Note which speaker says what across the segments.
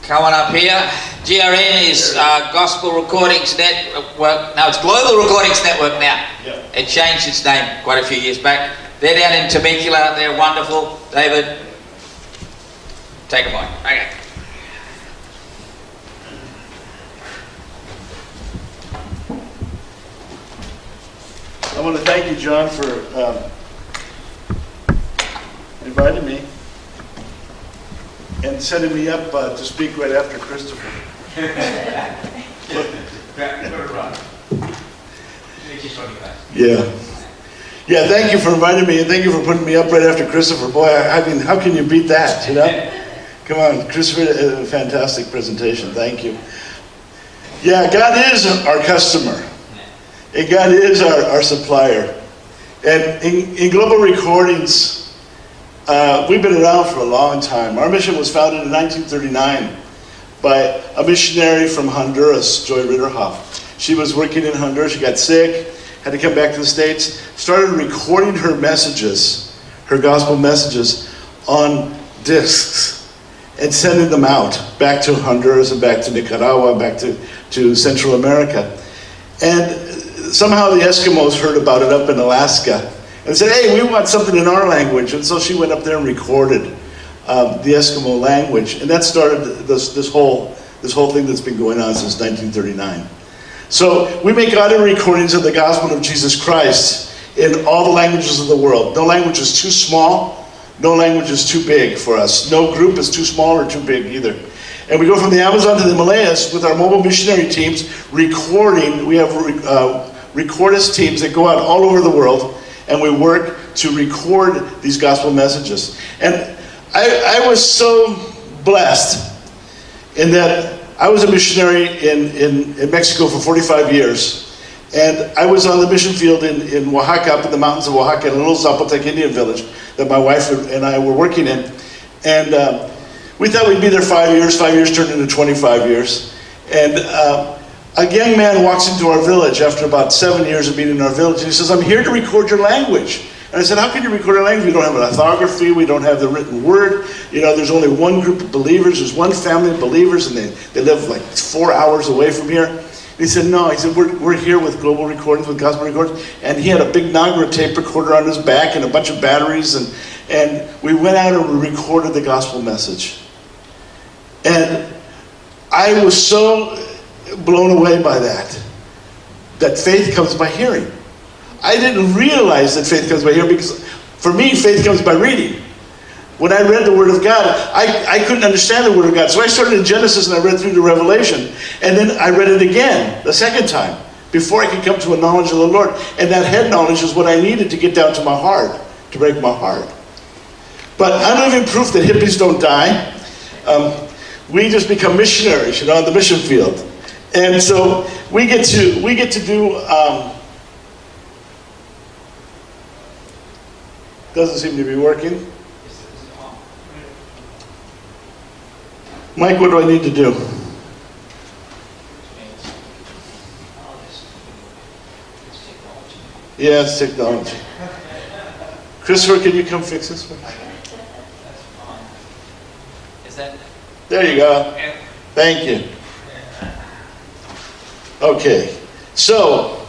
Speaker 1: Come on up here. GRN is Gospel Recordings Network. No, it's Global Recordings Network now. Yep. It changed its name quite a few years back. They're down in Temecula. They're wonderful. David, take them on. Okay.
Speaker 2: I want to thank you, John, for inviting me and setting me up to speak right after Christopher. Yeah, thank you for inviting me, and thank you for putting me up right after Christopher. Boy, I mean, how can you beat that, you know? Come on, Christopher, a fantastic presentation. Thank you. Yeah, God is our customer, and God is our supplier. And in Global Recordings, we've been around for a long time. Our mission was founded in 1939 by a missionary from Honduras, Joy Ritterhoff. She was working in Honduras. She got sick, had to come back to the States, started recording her messages, her gospel messages, on discs and sending them out back to Honduras and back to Nicaragua, back to Central America. And somehow the Eskimos heard about it up in Alaska and said, hey, we want something in our language. And so she went up there and recorded the Eskimo language. And that started this whole thing that's been going on since 1939. So we make audio recordings of the gospel of Jesus Christ in all the languages of the world. No language is too small, no language is too big for us. No group is too small or too big either. And we go from the Amazon to the Himalayas with our mobile missionary teams recording. We have recordist teams that go out all over the world, and we work to record these gospel messages. And I was so blessed in that I was a missionary in Mexico for 45 years. And I was on the mission field in Oaxaca, up in the mountains of Oaxaca, in a little Zapotec Indian village that my wife and I were working in. And we thought we'd be there 5 years. 5 years turned into 25 years. And a young man walks into our village after about 7 years of being in our village, and he says, I'm here to record your language. And I said, how can you record our language? We don't have an orthography, we don't have the written word. You know, there's only one group of believers, there's one family of believers, and they live like 4 hours away from here. And he said, no, he said, we're here with Global Recordings, with Gospel Recordings. And he had a big Nagra tape recorder on his back and a bunch of batteries, and we went out and we recorded the gospel message. And I was so blown away by that faith comes by hearing. I didn't realize that faith comes by hearing, because for me, faith comes by reading. When I read the Word of God, I couldn't understand the Word of God. So I started in Genesis and I read through to Revelation. And then I read it again, the second time, before I could come to a knowledge of the Lord. And that head knowledge is what I needed to get down to my heart, to break my heart. But I'm living proof that hippies don't die. We just become missionaries, you know, on the mission field. And so we get to do, doesn't seem to be working. Mike, what do I need to do? Yeah, it's technology. Christopher, can you come fix this one?
Speaker 1: Is that?
Speaker 2: There you go. Thank you. Okay, so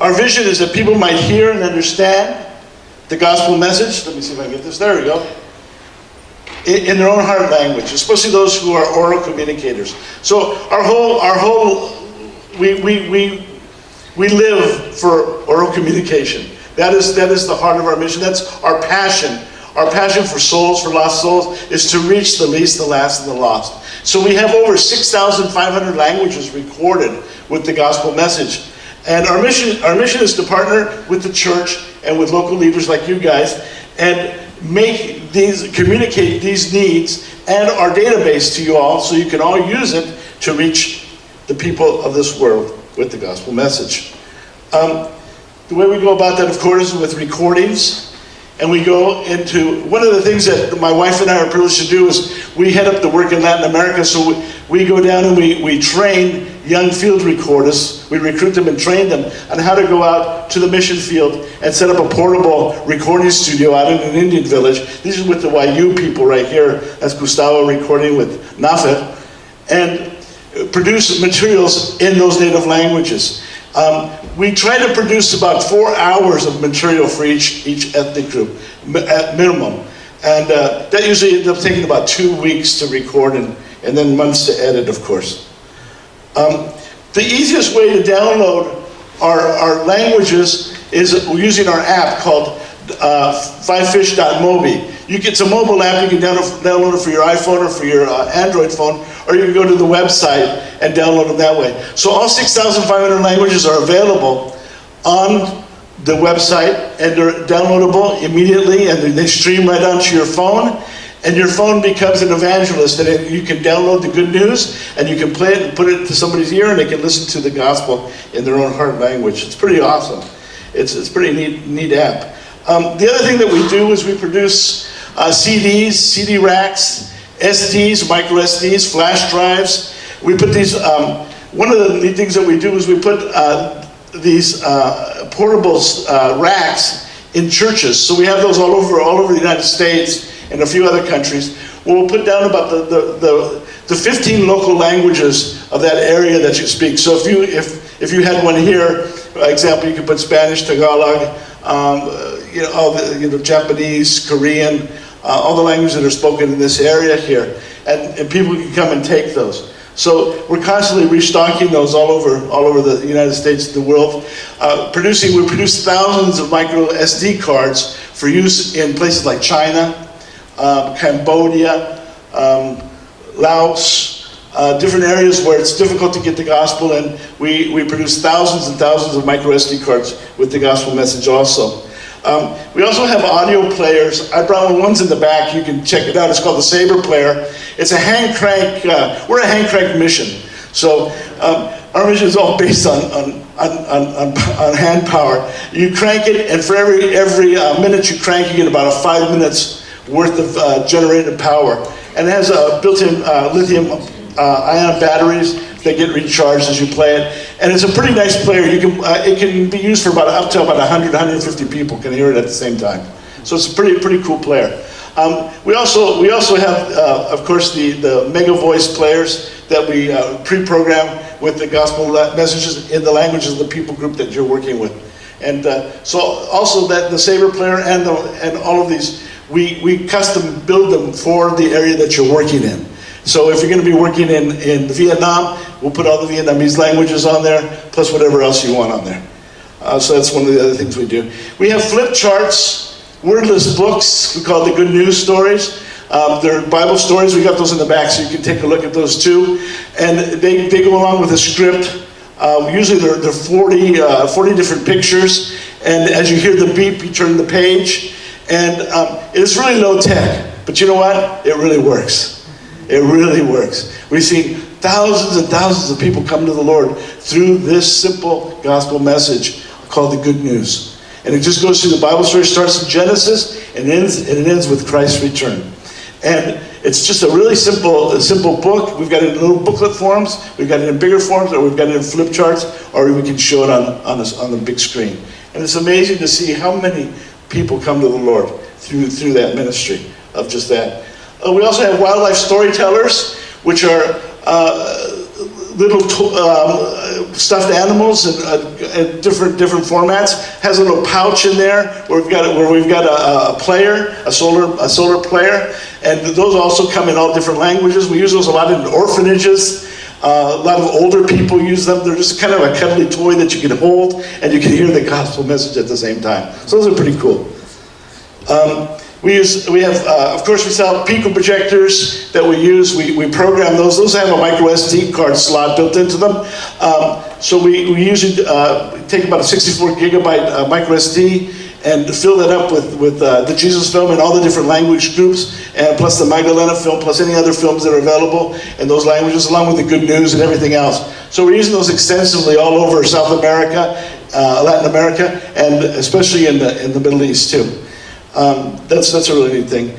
Speaker 2: our vision is that people might hear and understand the gospel message. Let me see if I can get this. There we go. In their own heart language, especially those who are oral communicators. So we live for oral communication. That is the heart of our mission. That's our passion. Our passion for souls, for lost souls, is to reach the least, the last, and the lost. So we have over 6,500 languages recorded with the gospel message. And our mission is to partner with the church and with local leaders like you guys and communicate these needs and our database to you all, so you can all use it to reach the people of this world with the gospel message. The way we go about that, of course, is with recordings. and we go into, one of the things that my wife and I are privileged to do is we head up the work in Latin America, so we go down and we train young field recorders. We recruit them and train them on how to go out to the mission field and set up a portable recording studio out in an Indian village. These are with the YU people right here. That's Gustavo recording with Nafe. And produce materials in those native languages. We try to produce about 4 hours of material for each ethnic group, at minimum. And that usually ends up taking about 2 weeks to record and then months to edit, of course. The easiest way to download our languages is using our app called fivefish.mobi. It's a mobile app. You can download it for your iPhone or for your Android phone, or you can go to the website and download them that way. So all 6,500 languages are available on the website, and they're downloadable immediately, and they stream right onto your phone, and your phone becomes an evangelist, and you can download the good news, and you can play it and put it to somebody's ear, and they can listen to the gospel in their own heart language. It's pretty awesome. It's a pretty neat app. The other thing that we do is we produce CDs, CD racks, SDs, micro SDs, flash drives. We put these, one of the neat things that we do is we put these portable racks in churches. So we have those all over the United States and a few other countries. We'll put down about the 15 local languages of that area that you speak. So if you had one here, for example, you could put Spanish, Tagalog, all the Japanese, Korean, all the languages that are spoken in this area here, and people can come and take those. So we're constantly restocking those all over the United States, the world. We produce thousands of micro SD cards for use in places like China, Cambodia, Laos, different areas where it's difficult to get the gospel, and we produce thousands and thousands of micro SD cards with the gospel message also. We also have audio players. I brought ones in the back. You can check it out. It's called the Saber Player. It's a hand crank. We're a hand crank mission. So our mission is all based on hand power. You crank it, and for every minute you crank, you get about 5 minutes worth of generated power. And it has a built-in lithium ion batteries that get recharged as you play it. And it's a pretty nice player. It can be used for up to 100, 150 people can hear it at the same time. So it's a pretty cool player. We also have, of course, the Mega Voice players that we pre-program with the gospel messages in the languages of the people group that you're working with. And so also that the Saber Player and all of these, we custom build them for the area that you're working in. So if you're going to be working in Vietnam, we'll put all the Vietnamese languages on there, plus whatever else you want on there. So that's one of the other things we do. We have flip charts, wordless books, we call it the Good News Stories. They're Bible stories. We got those in the back, so you can take a look at those too. And they go along with a script. Usually they're 40 different pictures. And as you hear the beep, you turn the page. And it's really low tech, but you know what? It really works. It really works. We've seen thousands and thousands of people come to the Lord through this simple gospel message called the Good News. And it just goes through the Bible story, starts in Genesis and it ends with Christ's return. And it's just a really simple book. We've got it in little booklet forms, we've got it in bigger forms, or we've got it in flip charts, or we can show it on the big screen. And it's amazing to see how many people come to the Lord through that ministry of just that. We also have wildlife storytellers, which are little stuffed animals in different formats. Has a little pouch in there where we've got a player, a solar player, and those also come in all different languages. We use those a lot in orphanages. A lot of older people use them. They're just kind of a cuddly toy that you can hold, and you can hear the gospel message at the same time. So those are pretty cool. Of course, we sell Pico projectors that we use. We program those. Those have a micro SD card slot built into them. So we usually take about a 64 gigabyte micro SD and fill that up with the Jesus film and all the different language groups, and plus the Magdalena film, plus any other films that are available in those languages, along with the good news and everything else. So we're using those extensively all over South America, Latin America, and especially in the Middle East too. That's a really neat thing.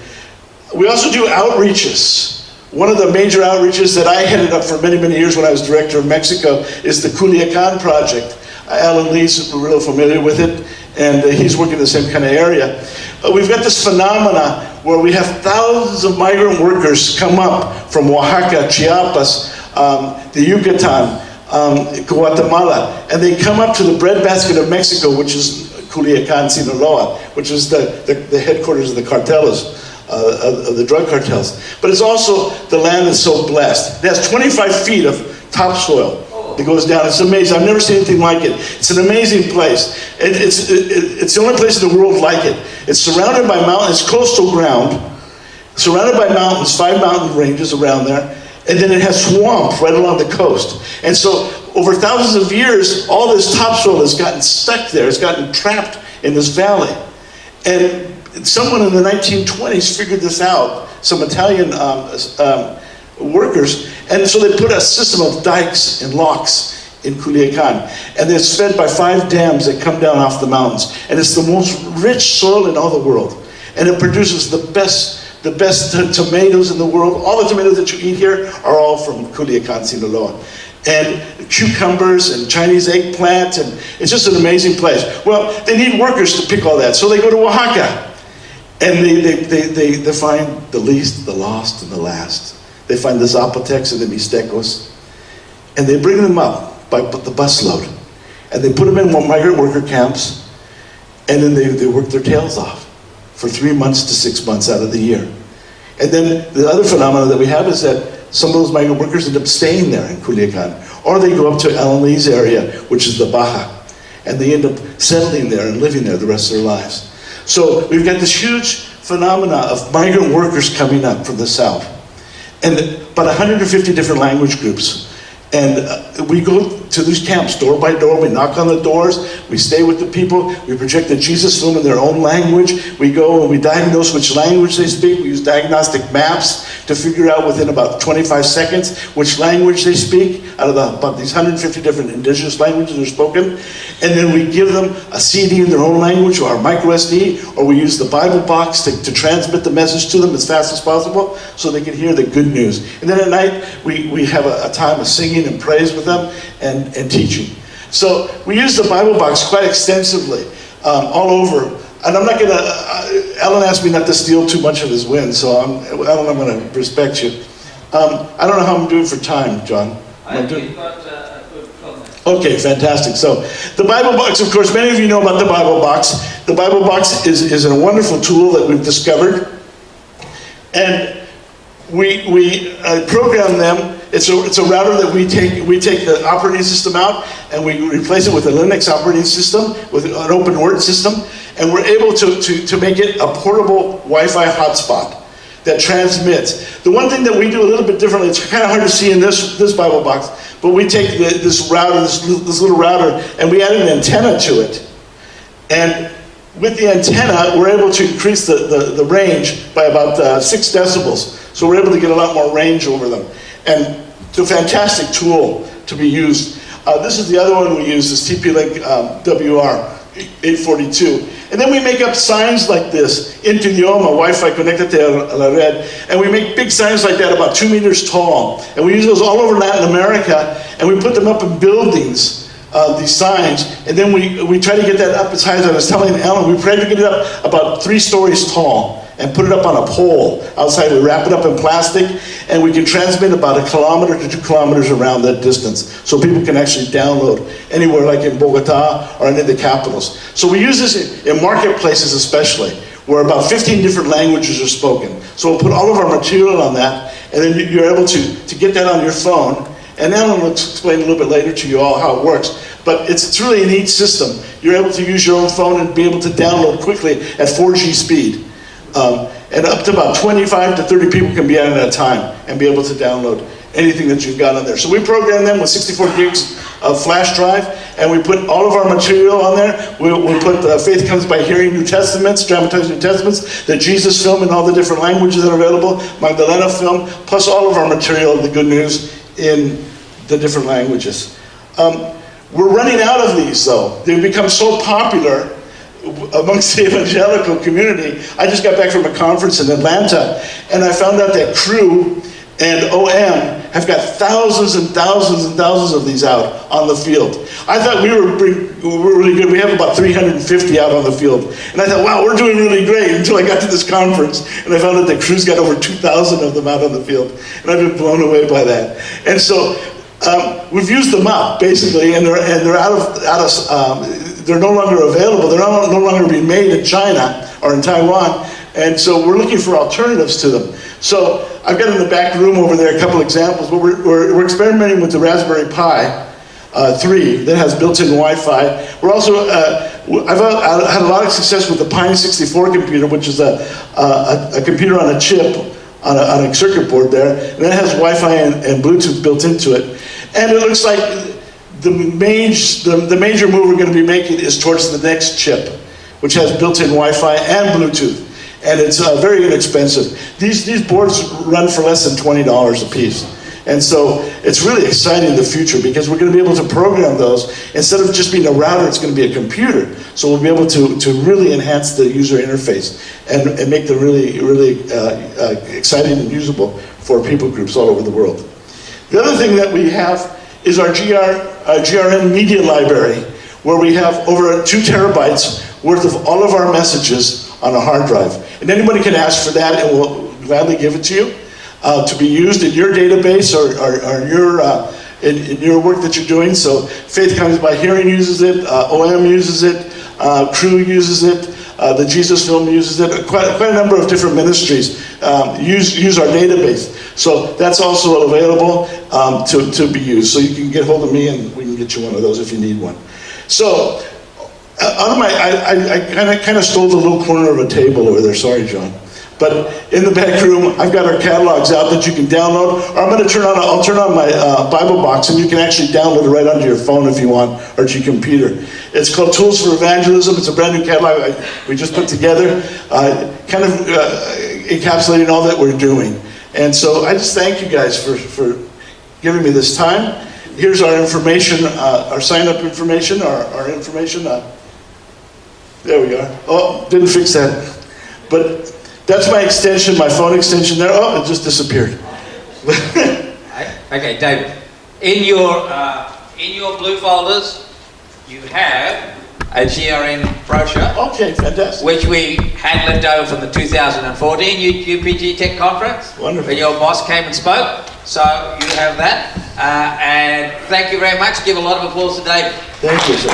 Speaker 2: We also do outreaches. One of the major outreaches that I headed up for many, many years when I was director of Mexico is the Culiacan project. Alan Lee's real familiar with it, and he's working in the same kind of area. We've got this phenomena where we have thousands of migrant workers come up from Oaxaca, Chiapas, the Yucatan, Guatemala, and they come up to the breadbasket of Mexico, which is Culiacan, Sinaloa, which is the headquarters of the cartels. Of the drug cartels. But it's also, the land is so blessed. It has 25 feet of topsoil that goes down. It's amazing. I've never seen anything like it. It's an amazing place. It's the only place in the world like it. It's surrounded by mountains, it's coastal ground, surrounded by mountains, 5 mountain ranges around there, and then it has swamp right along the coast. And so over thousands of years, all this topsoil has gotten stuck there. It's gotten trapped in this valley. And someone in the 1920s figured this out, some Italian workers, and so they put a system of dikes and locks in Culiacan, and it's fed by 5 dams that come down off the mountains, and it's the most rich soil in all the world, and it produces the best tomatoes in the world. All the tomatoes that you eat here are all from Culiacan, Sinaloa. And cucumbers and Chinese eggplant, and it's just an amazing place. Well, they need workers to pick all that, so they go to Oaxaca. And they find the least, the lost, and the last. They find the Zapotecs and the Mixtecos. And they bring them up by the busload. And they put them in migrant worker camps. And then they work their tails off for 3 months to 6 months out of the year. And then the other phenomenon that we have is that some of those migrant workers end up staying there in Culiacan. Or they go up to Alan Lee's area, which is the Baja. And they end up settling there and living there the rest of their lives. So we've got this huge phenomena of migrant workers coming up from the south. And about 150 different language groups. And we go to these camps door by door, we knock on the doors, we stay with the people, we project the Jesus film in their own language, we go and we diagnose which language they speak, we use diagnostic maps to figure out within about 25 seconds which language they speak out of about these 150 different indigenous languages that are spoken. And then we give them a CD in their own language or a micro SD, or we use the Bible box to transmit the message to them as fast as possible so they can hear the good news. And then at night we have a time of singing and praise with them and teaching. So we use the Bible box quite extensively all over. And I'm not going to, Alan asked me not to steal too much of his win, so Alan, I'm going to respect you. I don't know how I'm doing for time, John.
Speaker 1: You've got a good comment.
Speaker 2: Okay, fantastic. So the Bible box, of course, many of you know about the Bible box. The Bible box is a wonderful tool that we've discovered. And we program them. It's a router that we take the operating system out and we replace it with a Linux operating system, with an open word system, and we're able to make it a portable Wi-Fi hotspot that transmits. The one thing that we do a little bit differently, it's kind of hard to see in this Bible box, but we take this router, this little router, and we add an antenna to it. And with the antenna, we're able to increase the range by about 6 decibels. So we're able to get a lot more range over them. And it's a fantastic tool to be used. This is the other one we use, this TP-Link WR842. And then we make up signs like this, in tu idioma, Wi-Fi conectate a la red. And we make big signs like that about 2 meters tall. And we use those all over Latin America, and we put them up in buildings, these signs. And then we try to get that up as high as I was telling Alan, we try to get it up about 3 stories tall and put it up on a pole outside. We wrap it up in plastic, and we can transmit about 1 kilometer to 2 kilometers around that distance. So people can actually download anywhere like in Bogota or any of the capitals. So we use this in marketplaces especially, where about 15 different languages are spoken. So we'll put all of our material on that, and then you're able to get that on your phone. And Alan will explain a little bit later to you all how it works. But it's really a neat system. You're able to use your own phone and be able to download quickly at 4G speed. And up to about 25 to 30 people can be on at a time and be able to download anything that you've got on there. So we program them with 64 gigs of flash drive, and we put all of our material on there. We'll put Faith Comes by Hearing New Testaments, Dramatized New Testaments, the Jesus film in all the different languages that are available, Magdalena film, plus all of our material of the good news in the different languages. We're running out of these though. They've become so popular. amongst the evangelical community. I just got back from a conference in Atlanta, and I found out that Crew and OM have got thousands and thousands and thousands of these out on the field. I thought we were really good. We have about 350 out on the field. And I thought, wow, we're doing really great, until I got to this conference and I found out that Crew's got over 2,000 of them out on the field. And I've been blown away by that. And so we've used them up, basically, and they're they're no longer available. They're no longer being made in China or in Taiwan. And so we're looking for alternatives to them. So I've got in the back room over there a couple examples. We're experimenting with the Raspberry Pi 3 that has built-in Wi-Fi. We're also, I've had a lot of success with the Pine 64 computer, which is a computer on a chip, on a circuit board there, and that has Wi-Fi and Bluetooth built into it. And it looks like the major move we're going to be making is towards the next chip, which has built-in Wi-Fi and Bluetooth. And it's very inexpensive. These boards run for less than $20 a piece. And so it's really exciting in the future, because we're going to be able to program those. Instead of just being a router, it's going to be a computer. So we'll be able to really enhance the user interface and make them really exciting and usable for people groups all over the world. The other thing that we have is our GRN media library, where we have over 2 terabytes worth of all of our messages on a hard drive. And anybody can ask for that, and we'll gladly give it to you to be used in your database or in your work that you're doing. So Faith Comes by Hearing uses it, OM uses it, Crew uses it, the Jesus Film uses it. Quite a number of different ministries use our database. So that's also available to be used. So you can get hold of me, and we can get you one of those if you need one. So I kind of stole the little corner of a table over there. Sorry, John. But in the back room, I've got our catalogs out that you can download. Or I'll turn on my Bible box, and you can actually download it right onto your phone if you want, or to your computer. It's called Tools for Evangelism. It's a brand new catalog we just put together, kind of encapsulating all that we're doing. And so I just thank you guys for giving me this time. Here's our information, our sign-up information, our information. There we are. Oh, didn't fix that. But that's my extension, my phone extension there. Oh, it just disappeared.
Speaker 1: Okay, David. In your blue folders, you have a GRN brochure.
Speaker 2: Okay, fantastic.
Speaker 1: Which we had left over from the 2014 UPG-Tech conference.
Speaker 2: Wonderful.
Speaker 1: When your boss came and spoke. So you have that. And thank you very much. Give a lot of applause to David.
Speaker 2: Thank you, sir.